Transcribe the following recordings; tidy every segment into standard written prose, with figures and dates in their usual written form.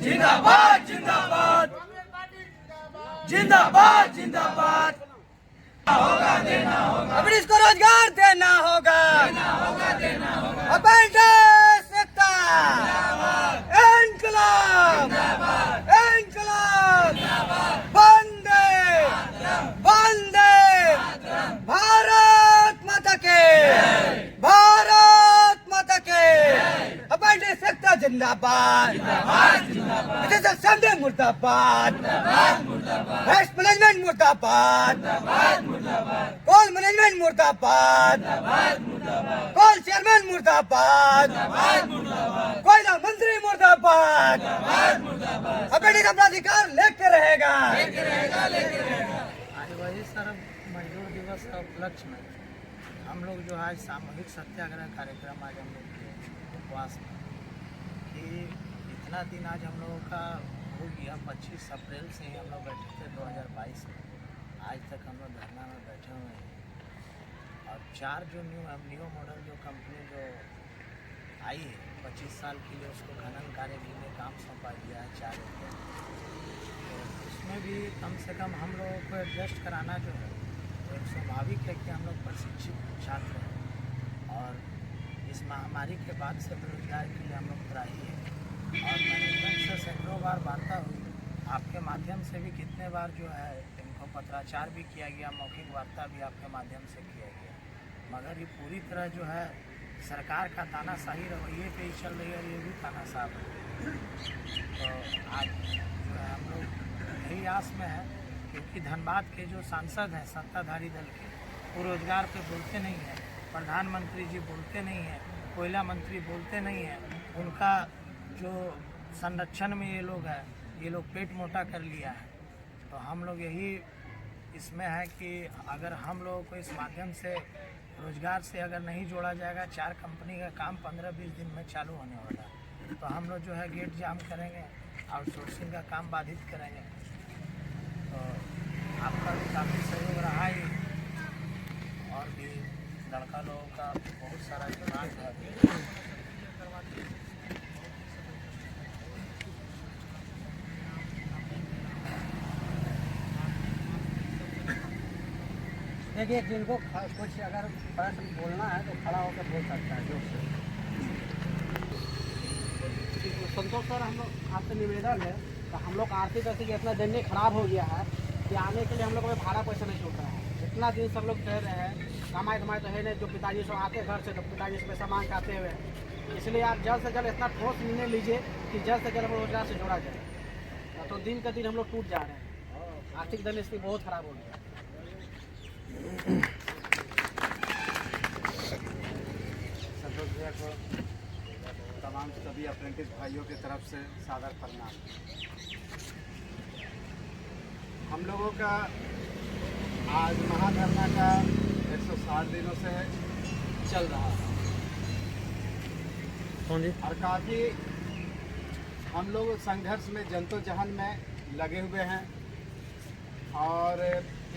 जिंदाबाद जिंदाबाद जिंदाबाद जिंदाबाद होगा देना होगा, अब इसको रोजगार देना होगा, अपेंडिक्स एकता, इंकलाब इंकलाब, वंदे वंदे भारत माता के, भारत माता के, अपेंडिक्स एकता जिंदाबाद, संडे मुर्दाबाद, वेस्ट मैनेजमेंट मुर्दाबाद, कोल मैनेजमेंट मुर्दाबाद, कोल चेयरमैन मुर्दाबाद, कोयला मंत्री मुर्दाबाद, अपेंडिक्स अपना अधिकार लेके रहेगा। आज वही सर मजदूर दिवस का उपलक्ष्य में हम लोग जो आज सामूहिक सत्याग्रह कार्यक्रम आज हम लोग के उपवास में कि इतना दिन आज हम लोगों का हो गया, 25 अप्रैल से ही हम लोग बैठे थे 2022 में, आज तक हम लोग धरना में बैठे हुए हैं। और 4 जो न्यू मॉडल जो कंपनी जो आई है 25 साल के लिए, उसको खनन कार्य के लिए काम सौंपा दिया है 4 एकड़। तो उसमें भी कम से कम हम लोगों को एडजस्ट कराना जो है तो एक स्वाभाविक है कि हम लोग प्रशिक्षित छात्र हैं और इस महामारी के बाद से बेरोजगार के लिए हम लोग त्राही है। और मैनेजमेंट से सैकड़ों बार वार्ता हुई, आपके माध्यम से भी कितने बार जो है इनको पत्राचार भी किया गया, मौखिक वार्ता भी आपके माध्यम से किया गया, मगर ये पूरी तरह जो है सरकार का तानाशाही रवैये पे ही चल रही है और ये भी तानाशाह है। तो आज जो है हम लोग यही आस में है, क्योंकि धनबाद के जो सांसद हैं सत्ताधारी दल के, वो रोजगार पे बोलते नहीं हैं, प्रधानमंत्री जी बोलते नहीं हैं, कोयला मंत्री बोलते नहीं हैं, उनका जो संरक्षण में ये लोग हैं, ये लोग पेट मोटा कर लिया है। तो हम लोग यही इसमें है कि अगर हम लोगों को इस माध्यम से रोजगार से अगर नहीं जोड़ा जाएगा, 4 कंपनी का काम 15-20 दिन में चालू होने वाला है, तो हम लोग जो है गेट जाम करेंगे, आउटसोर्सिंग का काम बाधित करेंगे। तो आपका भी काफ़ी सहयोग रहा ही, और भी लड़का लोगों का बहुत सारा दिमाग है। देखिए, जिनको कुछ अगर प्रश्न बोलना है तो खड़ा होकर बोल सकता है। जो संतोष सर, हम लोग आपसे निवेदन है तो हम लोग आर्थिक स्थिति इतना दयनीय खराब हो गया है कि आने के लिए हम लोग को भाड़ा पैसा नहीं छूट रहा है। इतना दिन सब लोग कह रहे हैं, कमाई धमाई तो है नहीं, जो पिताजी से आते घर से तो पिताजी से पैसा मांग के आते हुए, इसलिए आप जल्द से जल्द इतना ठोस निर्णय लीजिए कि जल्द से जल्द हम रोजगार से जोड़ा जाए। तो दिन का दिन हम लोग टूट जा रहे हैं, आर्थिक दयनीय स्थिति बहुत खराब हो गया। संतोष भैया को तमाम सभी अप्रेंटिस भाइयों की तरफ से सादर प्रणाम। हम लोगों का आज महाधरना का 160 दिनों से चल रहा है और काफ़ी हम लोग संघर्ष में जद्दोजहद में लगे हुए हैं और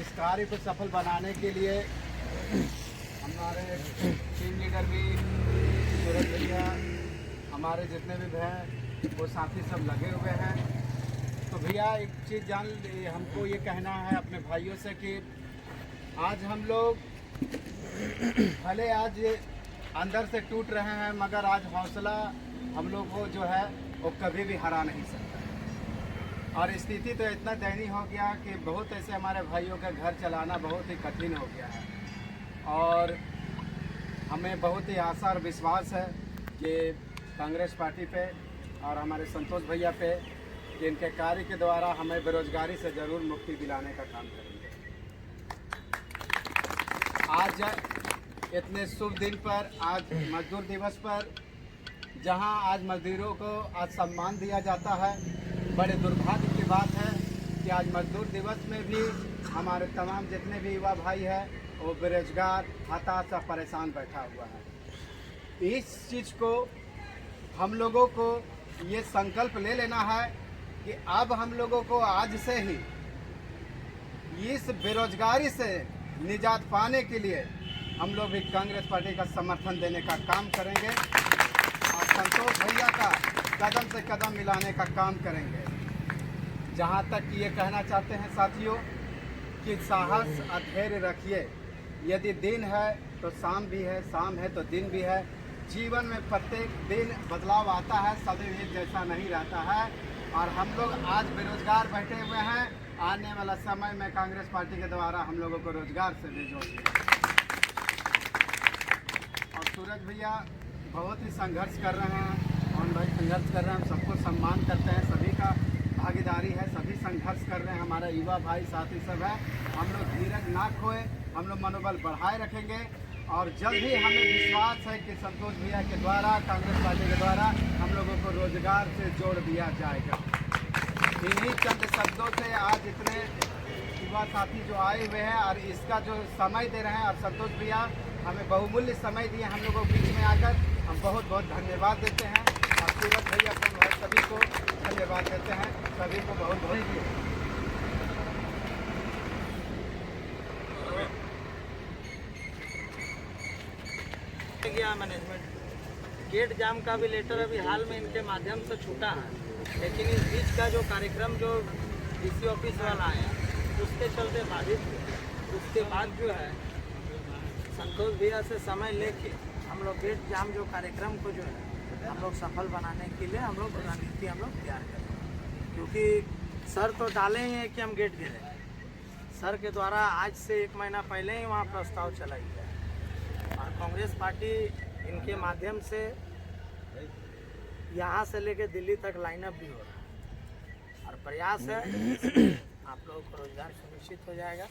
इस कार्य को सफल बनाने के लिए हमारे टीम लीडर लेकर भी सूरज भैया हमारे जितने भी हैं वो साथी सब लगे हुए हैं। तो भैया एक चीज़ हमको ये कहना है अपने भाइयों से कि आज हम लोग भले आज अंदर से टूट रहे हैं, मगर आज हौसला हम लोग को जो है वो कभी भी हरा नहीं सकता। और स्थिति तो इतना दयनीय हो गया कि बहुत ऐसे हमारे भाइयों का घर चलाना बहुत ही कठिन हो गया है। और हमें बहुत ही आशा और विश्वास है कि कांग्रेस पार्टी पे और हमारे संतोष भैया पे कि इनके कार्य के द्वारा हमें बेरोजगारी से ज़रूर मुक्ति दिलाने का काम करेंगे। आज इतने शुभ दिन पर, आज मजदूर दिवस पर, जहां आज मजदूरों को आज सम्मान दिया जाता है, बड़े दुर्भाग्य की बात है कि आज मजदूर दिवस में भी हमारे तमाम जितने भी युवा भाई हैं वो बेरोजगार, हताश और परेशान बैठा हुआ है। इस चीज़ को हम लोगों को ये संकल्प ले लेना है कि अब हम लोगों को आज से ही इस बेरोजगारी से निजात पाने के लिए हम लोग भी कांग्रेस पार्टी का समर्थन देने का काम करेंगे और संतोष भैया का कदम से कदम मिलाने का काम करेंगे। जहां तक ये कहना चाहते हैं साथियों कि साहस और धैर्य रखिए। यदि दिन है तो शाम भी है, शाम है तो दिन भी है। जीवन में प्रत्येक दिन बदलाव आता है, सदैव एक जैसा नहीं रहता है। और हम लोग आज बेरोजगार बैठे हुए हैं, आने वाला समय में कांग्रेस पार्टी के द्वारा हम लोगों को रोजगार से भी जोड़ेंगे। और सूरज भैया बहुत ही संघर्ष कर रहे हैं, और भाई संघर्ष कर रहे हैं, हम सबको सम्मान करते हैं, सभी का भागीदारी है, सभी संघर्ष कर रहे हैं, हमारा युवा भाई साथी सब है। हम लोग धीरज ना खोए, हम लोग मनोबल बढ़ाए रखेंगे और जल्द ही हमें विश्वास है कि संतोष भैया के द्वारा, कांग्रेस पार्टी के द्वारा हम लोगों को रोजगार से जोड़ दिया जाएगा। इन्हीं चंद शब्दों से आज इतने युवा साथी जो आए हुए हैं और इसका जो समय दे रहे हैं, और संतोष भैया हमें बहुमूल्य समय दिए हम लोगों के बीच में आकर, हम बहुत बहुत धन्यवाद देते हैं। और सूरज भैया को सभी को धन्यवाद देते हैं, सभी को बहुत बहुत गया मैनेजमेंट। गेट जाम का भी लेटर अभी हाल में इनके माध्यम से छूटा है, लेकिन इस बीच का जो कार्यक्रम जो डीसी ऑफिस वाला आया उसके चलते बाधित हुए। उसके बाद जो है संतोष भैया से समय लेके हम लोग गेट जाम जो कार्यक्रम को जो है हम लोग सफल बनाने के लिए हम लोग रणनीति हम लोग तैयार करें। क्योंकि सर तो डाले ही हैं कि हम गेट गिरे, सर के द्वारा आज से 1 महीना पहले ही वहाँ प्रस्ताव चला गया और कांग्रेस पार्टी इनके माध्यम से यहाँ से लेकर दिल्ली तक लाइनअप भी हो रहा है और प्रयास है आप लोगों को रोजगार सुनिश्चित हो जाएगा।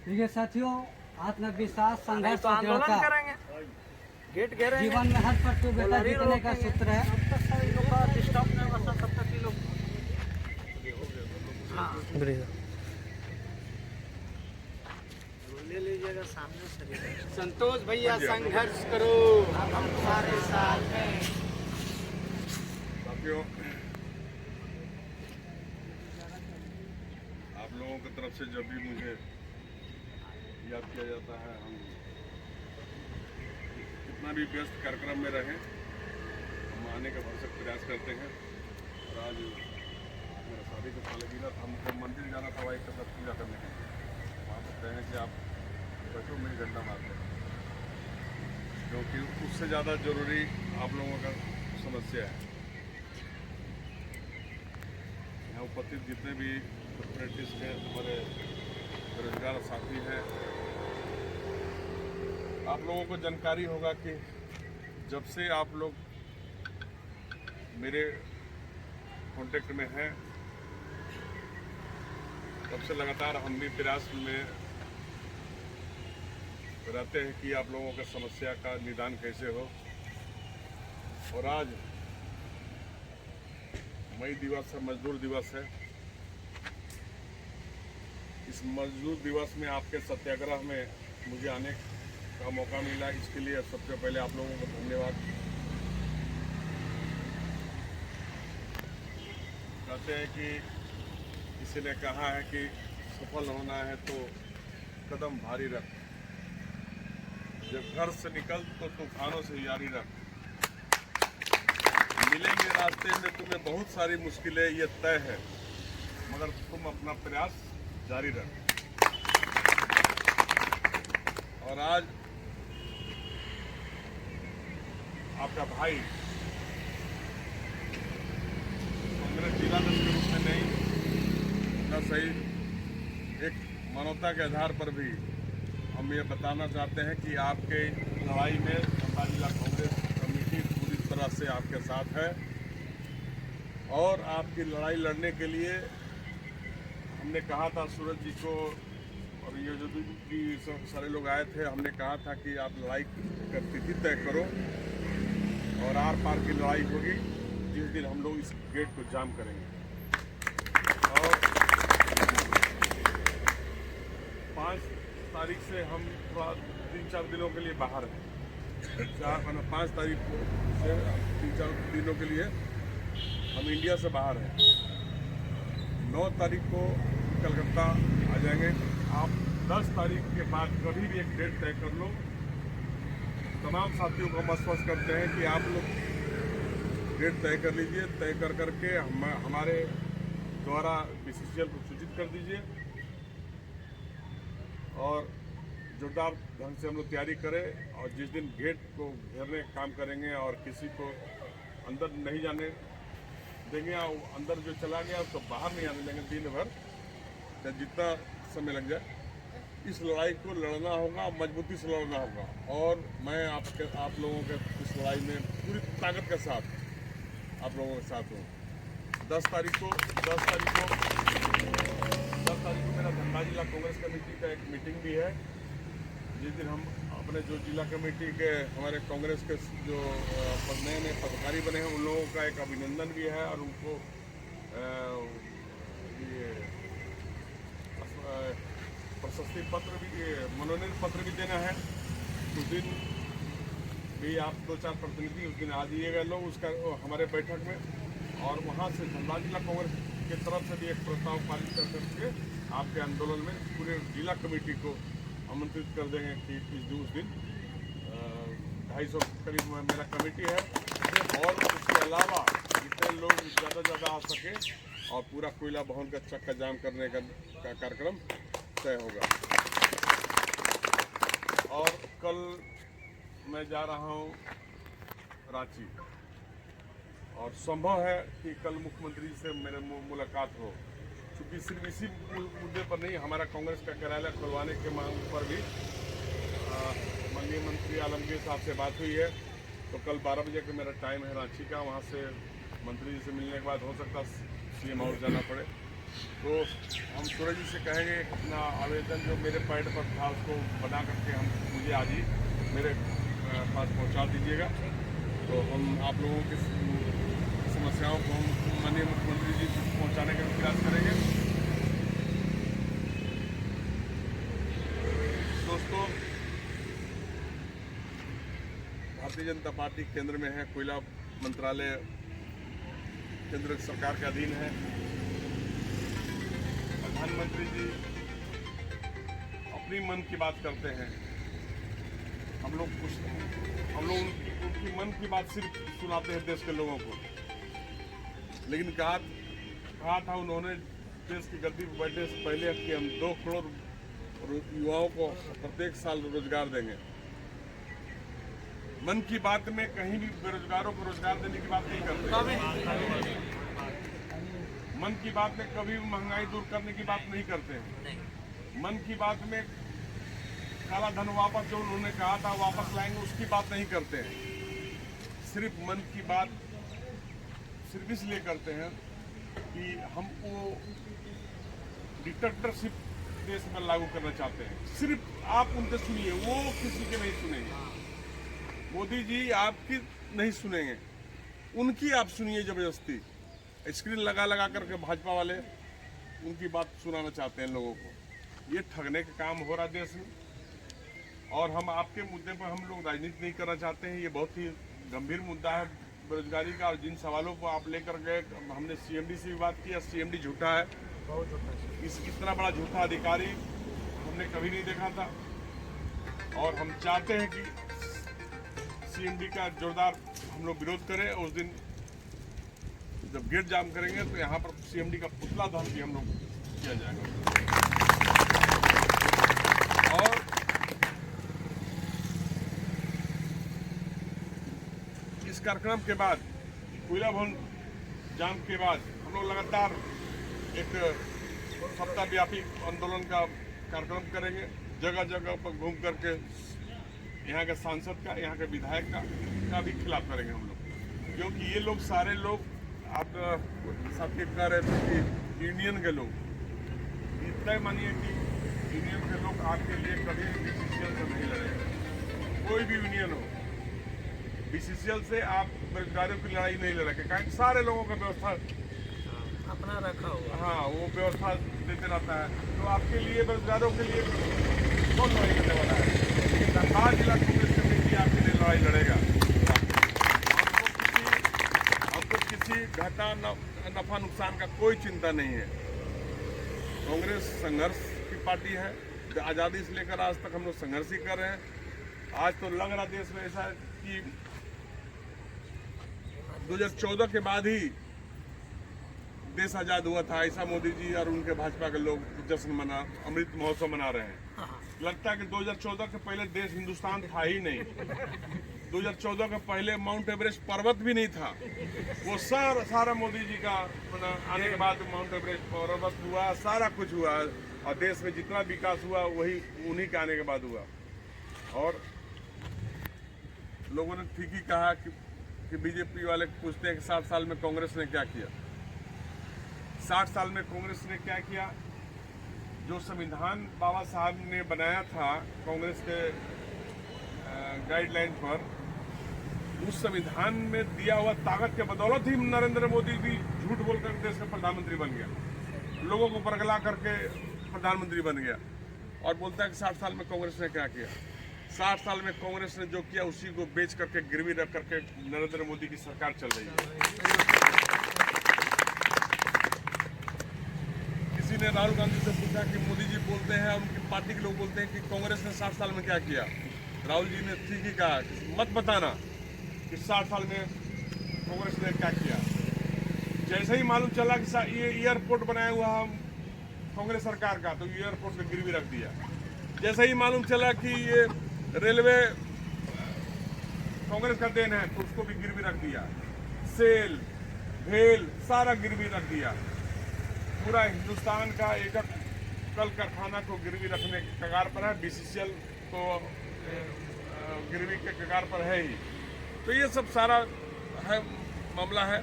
ठीक है साथियों, आत्मविश्वास, संघर्ष तो और आंदोलन दृढ़ता करेंगे, गेट घेरेंगे। जीवन में हर पल को बेटा जीतने का सूत्र है। जब तक सर इन लोग का डिस्टर्ब नहीं होगा तब तक ये लोग ले लीजिएगा सामने से। संतोष भैया संघर्ष करो, हम सारे साथ हैं। साथियों, आप लोगों की तरफ से जब भी मुझे याद किया जाता है, हम कितना भी व्यस्त कार्यक्रम में रहें, हम आने का भरसक प्रयास करते हैं। और आज मेरा शादी का सालगिरह था, हमको मंदिर जाना था एक साथ पूजा करने के लिए। वहाँ पर कहें कि आप बैठो, मेरी घंटा मारते हैं, क्योंकि उससे ज़्यादा ज़रूरी आप लोगों का समस्या है। यहाँ उपस्थित जितने भी अप्रेंटिस हैं, हमारे बेरोजगार साथी हैं, आप लोगों को जानकारी होगा कि जब से आप लोग मेरे कांटेक्ट में हैं, तब से लगातार हम भी प्रयास में रहते हैं कि आप लोगों का समस्या का निदान कैसे हो। और आज मई दिवस है, मजदूर दिवस है। इस मजदूर दिवस में आपके सत्याग्रह में मुझे आने का मौका मिला, इसके लिए सबसे पहले आप लोगों को धन्यवाद। कहते हैं कि किसी ने कहा है कि सफल होना है तो कदम भारी रख। जब घर से निकल तो तूफानों से यारी रख। मिलेंगे रास्ते में तुम्हें बहुत सारी मुश्किलें, ये तय है, मगर तुम अपना प्रयास जारी रख। और आज आपका भाई कांग्रेस जिला अध्यक्ष के रूप में नहीं, न सही, एक मानवता के आधार पर भी हम ये बताना चाहते हैं कि आपके लड़ाई में चंबा जिला कांग्रेस कमेटी पूरी तरह से आपके साथ है। और आपकी लड़ाई लड़ने के लिए हमने कहा था सूरज जी को, और ये जो भी सारे लोग आए थे, हमने कहा था कि आप लड़ाई का तिथि तय करो और आर पार की लड़ाई होगी जिस दिन हम लोग इस गेट को जाम करेंगे। और 5 तारीख से हम थोड़ा 3-4 दिनों के लिए बाहर हैं। 5 तारीख से 3-4 दिनों के लिए हम इंडिया से बाहर हैं। 9 तारीख को कलकत्ता आ जाएंगे। आप 10 तारीख के बाद कभी भी एक डेट तय कर लो। तमाम साथियों को हम आश्वस्त करते हैं कि आप लोग डेट तय कर लीजिए, तय कर करके हमारे द्वारा BCCL को सूचित कर दीजिए और जोरदार ढंग से हम लोग तैयारी करें। और जिस दिन गेट को घेरने का काम करेंगे और किसी को अंदर नहीं जाने देंगे, अंदर जो चला गया उसको बाहर नहीं आने देंगे दिन भर, या जितना समय लग जाए। इस लड़ाई को लड़ना होगा, मजबूती से लड़ना होगा। और मैं आप लोगों के इस लड़ाई में पूरी ताकत के साथ आप लोगों के साथ हूँ। 10 तारीख को मेरा धनबाद जिला कांग्रेस कमेटी का एक मीटिंग भी है, जिस दिन हम अपने जो जिला कमेटी के हमारे कांग्रेस के जो नए पदाधिकारी बने हैं उन लोगों का एक अभिनंदन भी है और उनको ये प्रशस्ति पत्र भी, मनोनयन पत्र भी देना है। उस दिन भी आप 2-4 प्रतिनिधि उस दिन आ जाइएगा लोग उसका हमारे बैठक में, और वहाँ से धनबाद जिला कांग्रेस की तरफ से भी एक प्रस्ताव पारित कर करके आपके आंदोलन में पूरे जिला कमेटी को आमंत्रित कर देंगे कि उस दिन 250 करीब मेरा कमेटी है। और उसके अलावा जितने लोग ज़्यादा से ज़्यादा आ सके और पूरा कोयला भवन का चक्का जाम करने का कार्यक्रम तय होगा। और कल मैं जा रहा हूँ रांची, और संभव है कि कल मुख्यमंत्री से मेरे मुलाकात हो, क्योंकि सिर्फ इसी मुद्दे पर नहीं, हमारा कांग्रेस का कार्यालय खुलवाने के मांग पर भी माननीय मंत्री आलमगीर साहब से बात हुई है। तो कल 12 बजे का मेरा टाइम है रांची का। वहाँ से मंत्री जी से मिलने के बाद हो सकता CM हाउस जाना पड़े, तो हम सूरज जी से कहेंगे अपना आवेदन जो मेरे पैड पर था उसको बना करके मुझे आज ही मेरे पास पहुंचा दीजिएगा। तो हम आप लोगों की समस्याओं को हम माननीय मुख्यमंत्री जी तक पहुंचाने का प्रयास करेंगे। दोस्तों, भारतीय जनता पार्टी केंद्र में है, कोयला मंत्रालय केंद्र सरकार के अधीन है। प्रधानमंत्री जी अपनी मन की बात करते हैं, हम लोग उनकी मन की बात सिर्फ सुनाते हैं देश के लोगों को। लेकिन कहा था उन्होंने देश की गद्दी पर बैठने से पहले कि हम 2 करोड़ युवाओं को प्रत्येक साल रोजगार देंगे। मन की बात में कहीं भी बेरोजगारों को रोजगार देने की बात नहीं करते। मन की बात में कभी भी महंगाई दूर करने की बात नहीं करते हैं। मन की बात में काला धन वापस जो उन्होंने कहा था वापस लाएंगे उसकी बात नहीं करते हैं। सिर्फ मन की बात सिर्फ इसलिए करते हैं कि हम वो डिक्टेटरशिप देश में लागू करना चाहते हैं। सिर्फ आप उनसे सुनिए, वो किसी के नहीं सुनेंगे। मोदी जी आपकी नहीं सुनेंगे, उनकी आप सुनिए जबरदस्ती। स्क्रीन लगा लगा करके भाजपा वाले उनकी बात सुनाना चाहते हैं लोगों को। ये ठगने का काम हो रहा है देश में। और हम आपके मुद्दे पर हम लोग राजनीति नहीं करना चाहते हैं। ये बहुत ही गंभीर मुद्दा है बेरोजगारी का। और जिन सवालों को आप लेकर गए, हमने CMD से भी बात की। CMD झूठा है, बहुत झूठा। इतना बड़ा झूठा अधिकारी हमने कभी नहीं देखा था। और हम चाहते हैं कि सीएमडी का जोरदार हम लोग विरोध करें। उस दिन जब गेट जाम करेंगे तो यहाँ पर सीएमडी का पुतला दहन भी हम लोग किया जाएगा। और इस कार्यक्रम के बाद, कोयला भवन जाम के बाद, हम लोग लगातार एक सप्ताह व्यापी आंदोलन का कार्यक्रम करेंगे। जगह जगह पर घूम करके यहाँ के सांसद का, यहाँ के विधायक का भी खिलाफ करेंगे हम लोग, क्योंकि ये लोग सारे लोग आप सबके कह रहे थे कि यूनियन के लोग, तय मानिए कि यूनियन के लोग आपके लिए कभी बीसीसीएल से नहीं लड़ेंगे। कोई भी यूनियन हो, बीसीसीएल से आप बेरोजगारों की लड़ाई नहीं लड़ेंगे, कारण सारे लोगों का व्यवस्था अपना रखा हुआ। हाँ, वो व्यवस्था देते रहता है। तो आपके लिए, बेरोजगारों के लिए कौन लड़ाई करने वाला है? लेकिन धनबाद जिला कांग्रेस कमेटी आपके लिए लड़ाई लड़ेगा। हमको किसी घाटा नफा नुकसान का कोई चिंता नहीं है। कांग्रेस संघर्ष की पार्टी है। आज़ादी से लेकर आज तक हम लोग संघर्ष ही कर रहे हैं। आज तो लग रहा देश में ऐसा कि 2014 के बाद ही देश आज़ाद हुआ था, ऐसा मोदी जी और उनके भाजपा के लोग जश्न अमृत महोत्सव मना रहे हैं। लगता है कि 2014 के पहले देश हिंदुस्तान था ही नहीं। 2014 के पहले माउंट एवरेस्ट पर्वत भी नहीं था। वो सारा मोदी जी का आने के बाद माउंट एवरेस्ट पर्वत हुआ, सारा कुछ हुआ, और देश में जितना विकास हुआ वही उन्हीं के आने के बाद हुआ। और लोगों ने ठीक ही कहा कि बीजेपी वाले पूछते हैं कि 60 साल में कांग्रेस ने क्या किया। 60 साल में कांग्रेस ने क्या किया? जो संविधान बाबा साहब ने बनाया था कांग्रेस के गाइडलाइन पर, उस संविधान में दिया हुआ ताकत के बदौलत ही नरेंद्र मोदी भी झूठ बोलकर देश का प्रधानमंत्री बन गया, लोगों को बरगला करके प्रधानमंत्री बन गया, और बोलता है कि 60 साल में कांग्रेस ने क्या किया। 60 साल में कांग्रेस ने जो किया उसी को बेच करके, गिरवी रख करके नरेंद्र मोदी की सरकार चल रही है। किसी ने राहुल गांधी से पूछा कि मोदी जी बोलते हैं और उनकी पार्टी के लोग बोलते हैं कि कांग्रेस ने 60 साल में क्या किया। राहुल जी ने ठीक ही कहा, मत बताना कि 60 साल में कांग्रेस ने क्या किया। जैसे ही मालूम चला कि ये एयरपोर्ट बनाया हुआ हम कांग्रेस सरकार का, तो एयरपोर्ट पे गिरवी रख दिया। जैसे ही मालूम चला कि ये रेलवे कांग्रेस का देन है, तो उसको भी गिरवी रख दिया। सेल, भेल, सारा गिरवी रख दिया। पूरा हिंदुस्तान का एक कल कारखाना को गिरवी रखने के कगार पर है। बीसीसीएल तो गिरवी के कगार पर है ही। तो ये सब सारा है मामला है।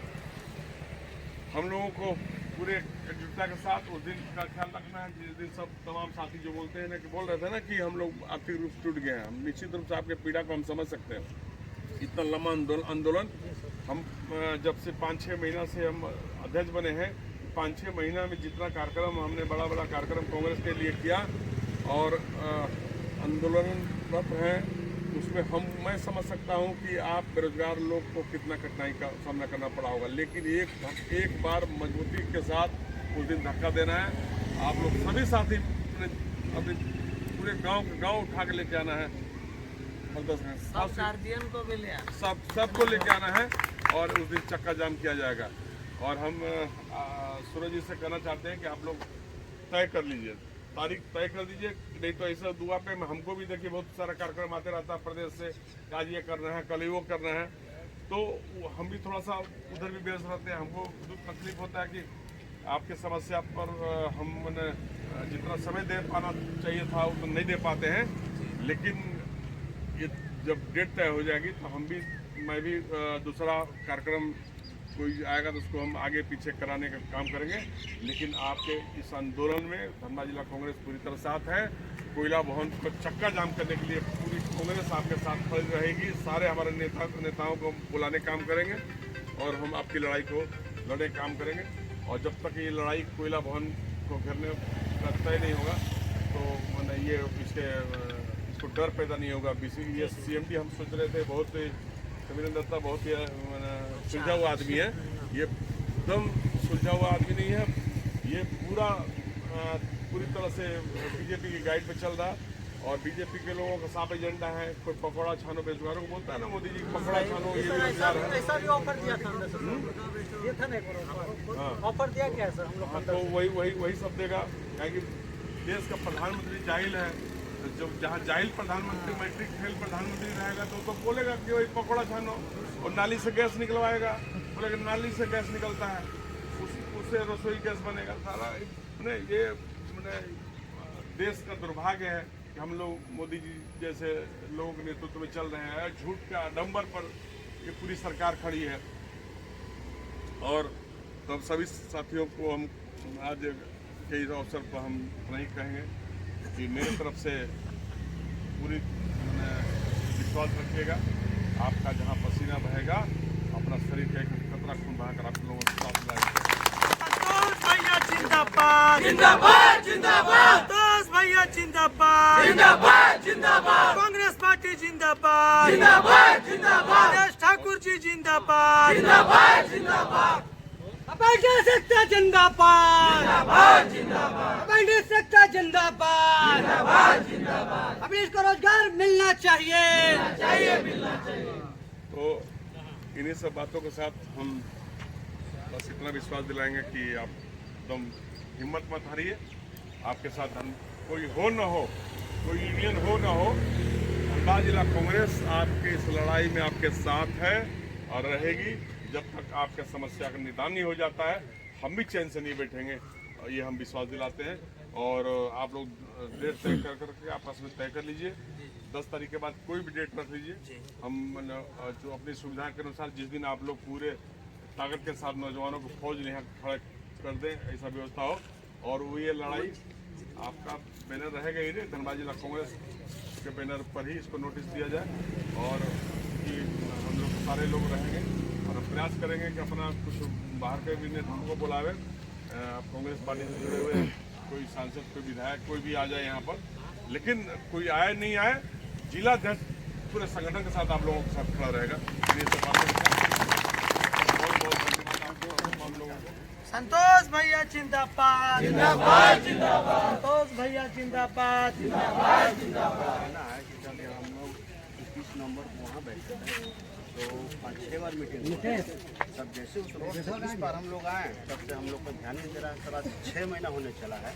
हम लोगों को पूरे एकजुटता के साथ उस दिन का ख्याल रखना है जिस दिन सब तमाम साथी जो बोलते हैं ना, कि बोल रहे थे ना कि हम लोग आर्थिक रूप से टूट गए हैं। हम निश्चित रूप से आपके पीड़ा को हम समझ सकते हैं। इतना लंबा आंदोलन हम जब से 5-6 महीना से हम अध्यक्ष बने हैं, 5-6 महीना में जितना कार्यक्रम हमने बड़ा कार्यक्रम कांग्रेस के लिए किया और आंदोलनरत हैं, उसमें मैं समझ सकता हूं कि आप बेरोजगार लोग को कितना कठिनाई का सामना करना पड़ा होगा। लेकिन एक बार मजबूती के साथ उस दिन धक्का देना है। आप लोग सभी साथी अपने पूरे गांव उठा के लेके आना है, सब गार्जियन को भी ले आना, सबको लेके आना है, और उस दिन चक्का जाम किया जाएगा। और हम सूरज जी से कहना चाहते हैं कि आप लोग तय कर लीजिए, तारीख तय कर दीजिए। नहीं तो ऐसा दुआ पे हमको भी देखिए बहुत सारा कार्यक्रम आते रहता है प्रदेश से, आज ये करना है, कल वो करना है, तो हम भी थोड़ा सा उधर भी व्यस्त रहते हैं। हमको तकलीफ होता है कि आपके समस्या पर हम जितना समय दे पाना चाहिए था वो तो नहीं दे पाते हैं। लेकिन ये जब डेट तय हो जाएगी तो मैं भी दूसरा कार्यक्रम कोई आएगा तो उसको हम आगे पीछे कराने का काम करेंगे। लेकिन आपके इस आंदोलन में धनबाद जिला कांग्रेस पूरी तरह साथ है। कोयला भवन को चक्का जाम करने के लिए पूरी कांग्रेस आपके साथ खड़ी रहेगी। सारे हमारे नेताओं को बुलाने काम करेंगे और हम आपकी लड़ाई को लड़ने काम करेंगे। और जब तक ये लड़ाई कोयला भवन को घेरने का तय नहीं होगा तो ये इसको डर पैदा नहीं होगा। ये सीएमडी हम सोच रहे थे, बहुत कबीर दत्ता बहुत ही सुलझा हुआ आदमी है। ये एकदम सुलझा हुआ आदमी नहीं है। ये पूरी तरह से बीजेपी की गाइड पे चल रहा और बीजेपी के लोगों का साफ एजेंडा है, कोई पकौड़ा छानो बेरोजगारों को बोलता है ना मोदी जी, पकौड़ा छानो ये बेरोजगार है। ऐसा भी ऑफर दिया था हमने सर, ये था ना ऑफर दिया क्या सर हम लोग हाँ, तो वही सब देगा, क्योंकि देश का प्रधानमंत्री जाहिल है। तो जब जहाँ जाहिल प्रधानमंत्री, मैट्रिक फेल प्रधानमंत्री रहेगा तो बोलेगा कि वही पकौड़ा छानो, और नाली से गैस निकलवाएगा, बोलेगा नाली से गैस निकलता है, उससे रसोई गैस बनेगा सारा। ये देश का दुर्भाग्य है कि हम लोग मोदी जी जैसे लोगों के नेतृत्व में चल रहे हैं। झूठ के आडंबर पर ये पूरी सरकार खड़ी है। और तब सभी साथियों को हम आज के इस अवसर पर हम नहीं कहेंगे कि मेरी तरफ से पूरी विश्वास रखिएगा, आपका जहां पसीना बहेगा, अपना शरीर का एक कतरा खून बहाकर आप लोगों को साथ लाएंगे। संतोष भैया जिंदाबाद, जिंदाबाद जिंदाबाद, संतोष भैया जिंदाबाद, जिंदाबाद जिंदाबाद, कांग्रेस पार्टी जिंदाबाद, जिंदाबाद जिंदाबाद, राजेश ठाकुर जी जिंदाबाद, जिंदाबाद जिंदाबाद, अपेंडिक्स सत्ता जिंदाबाद, जिंदाबाद जिंदाबाद, अपेंडिक्स सत्ता जिंदाबाद, जिंदाबाद जिंदाबाद, अभी इसको रोजगार मिलना चाहिए, मिलना चाहिए। तो इन्हीं सब बातों के साथ हम बस इतना विश्वास दिलाएंगे कि आप एकदम हिम्मत मत हारिए। आपके साथ हम कोई हो न हो, कोई यूनियन हो न हो, धनबाद जिला कांग्रेस आपकी इस लड़ाई में आपके साथ है और रहेगी। जब तक आपके समस्या का निदान नहीं हो जाता है, हम भी चैन से नहीं बैठेंगे, और ये हम विश्वास दिलाते हैं। और आप लोग डेट तय कर करके आपस में तय कर लीजिए। 10 तारीख के बाद कोई भी डेट रख लीजिए। हम जो अपनी सुविधा के अनुसार जिस दिन आप लोग पूरे ताकत के साथ नौजवानों को फौज यहाँ खड़ा कर दें, ऐसा व्यवस्था हो। और वो ये लड़ाई आपका बैनर रहेगा ही नहीं, धनबाद जिला कांग्रेस के बैनर पर ही इसको नोटिस दिया जाए। और कि हम लोग सारे लोग रहेंगे और प्रयास करेंगे कि अपना कुछ बाहर के भी नेताओं को बुलावे, कांग्रेस पार्टी से जुड़े हुए कोई सांसद, कोई विधायक, कोई भी आ जाए यहाँ पर। लेकिन कोई आए नहीं आए, जिला अध्यक्ष पूरे संगठन के साथ आप लोगों के साथ खड़ा रहेगा। ये सब बातें हम लोगों को संतोष भैया जिंदाबाद, जिंदाबाद जिंदाबाद, संतोष भैया जिंदाबाद, जिंदाबाद जिंदाबाद। कहना है कि जब हम लोग 21 नवंबर को वहाँ बैठे थे तो 5-6 बार मीटिंग सब जैसे उस बार हम लोग आए, तब से हम लोग को ध्यान नहीं दे रहा है सर। आज 6 महीना होने चला है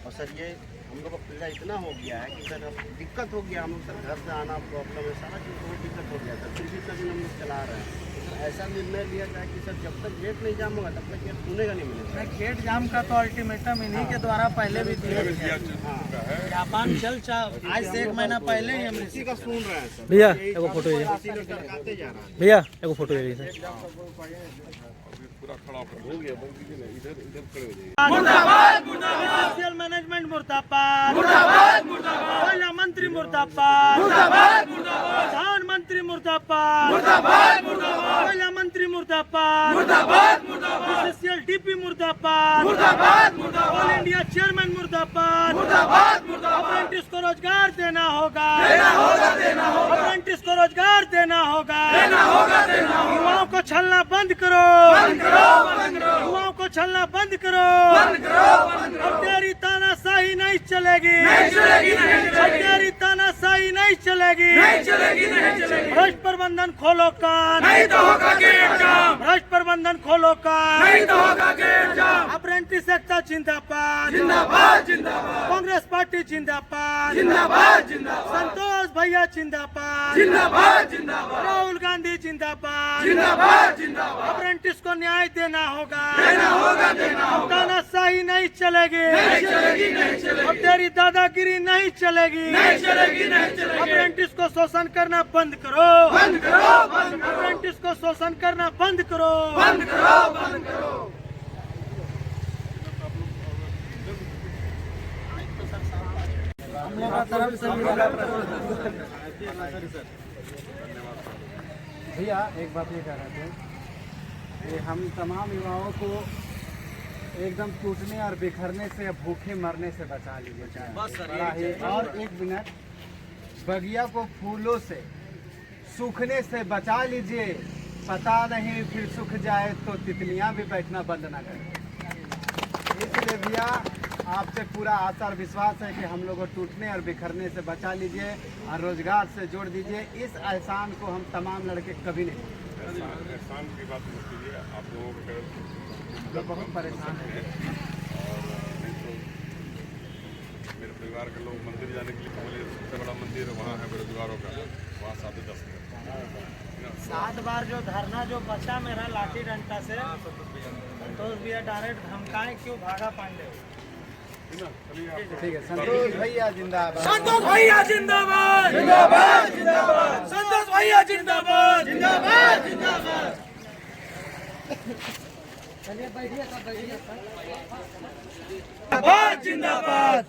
और सर ये हम लोग का पीड़ा इतना हो गया है कि सर अब दिक्कत हो गया। हम लोग सर घर से आना प्रॉब्लम है, सारा चीज़ बहुत दिक्कत हो गया सर। फिर भी सभी हम लोग चला रहे हैं। ऐसा निर्णय लिया जाए कि सर जब तक गेट नहीं जाम होगा तब तक गेट खुलेगा नहीं मिलेगा। गेट जाम का तो अल्टीमेटम इन्हीं के द्वारा पहले भी दिया दिया जा चुका है। जापान आज से 1 महीना पहले ही हम इसी का सुन रहे हैं सर। भैया एगो फोटो ले इसी को टरकाते जा रहा है। भैया एगो फोटो ले लीजिए पूरा खड़ा हो गया, इधर खड़े हो जाइए। मुर्दाबाद, मुर्दाबाद, मैनेजमेंट मुर्दाबाद, मुर्दाबाद मुर्दाबाद, महिला मंत्री मुर्दाबाद, मुर्दाबाद मुर्दाबाद, प्रधानमंत्री मुर्दाबाद, मुर्दाबाद मुर्दाबाद, महिला मंत्री मुर्दाबाद, मुर्दाबाद मुर्दाबाद, बीसीसीएल डीपी मुर्दाबाद, मुर्दाबाद मुर्दाबाद, ऑल इंडिया चेयरमैन मुर्दाबाद, मुर्दाबाद मुर्दाबाद, अप्रेंटिस को रोजगार देना होगा, देना होगा देना होगा, अप्रेंटिस को रोजगार देना होगा, देना होगा देना होगा, युवाओं को छलना बंद करो, बंद करो बंद करो, युवाओं को छलना बंद करो, बंद करो बंद करो, अब तेरी तानाशाही नहीं चलेगी, नहीं चलेगी नहीं अब चलेगी, तेरी तानाशाही नहीं चलेगी, नहीं चलेगी नहीं चलेगी, भ्रष्ट प्रबंधन खोलो कान, नहीं तो होगा गेट जाम, भ्रष्ट प्रबंधन खोलो कान, नहीं तो होगा गेट जाम, अप्रेंटिस एकता जिंदाबाद, जिंदाबाद जिंदाबाद, कांग्रेस पार्टी जिंदाबाद, जिंदाबाद जिंदाबाद, संतोष भैया जिंदाबाद, जिंदाबाद जिंदाबाद, राहुल गांधी जिंदाबाद, जिंदाबाद जिंदाबाद, अप्रेंटिस को न्याय देना होगा, देना होगा देना होगा, तानाशाही नहीं चलेगी, नहीं चलेगी नहीं अब चलेगी, तेरी दादागिरी नहीं चलेगी, नहीं चलेगी नहीं चलेगी, अप्रेंटिस को शोषण करना बंद करो, बंद करो बंद करो, अप्रेंटिस को शोषण करना बंद करो, बंद करो बंद करो। हम लोग का तरफ से भैया एक बात ये कह रहे थे कि हम तमाम युवाओं को एकदम टूटने और बिखरने से या भूखे मरने से बचा लीजिए। बड़ा ही और 1 मिनट, बगिया को फूलों से सूखने से बचा लीजिए, पता नहीं फिर सूख जाए तो तितलियां भी बैठना बंद ना करें। इसलिए भैया आपसे पूरा आशा और विश्वास है कि हम लोग को टूटने और बिखरने से बचा लीजिए और रोजगार से जोड़ दीजिए। इस एहसान को हम तमाम लड़के कभी नहीं भूलेंगे। एहसान की बात मत कीजिए, आप लोगों के लोग बहुत परेशान हैं। और नहीं तो मेरे परिवार के लोग मंदिर जाने के लिए बोले, सबसे बड़ा मंदिर वहाँ है बेरोजगारों का, वहाँ 7-10 मिनट 7 बार जो धरना जो बचा मेरा लाठी डंडा से, संतोष भैया डायरेक्ट धमकाए क्यों भागा पांडे। ठीक है, संतोष भैया जिंदाबाद। संतोष भैया जिंदाबाद, जिंदाबाद, जिंदाबाद। संतोष भैया जिंदाबाद, जिंदाबाद, जिंदाबाद। चलिए बैठिए सब, बैठिए सब। जिंदाबाद, जिंदाबाद।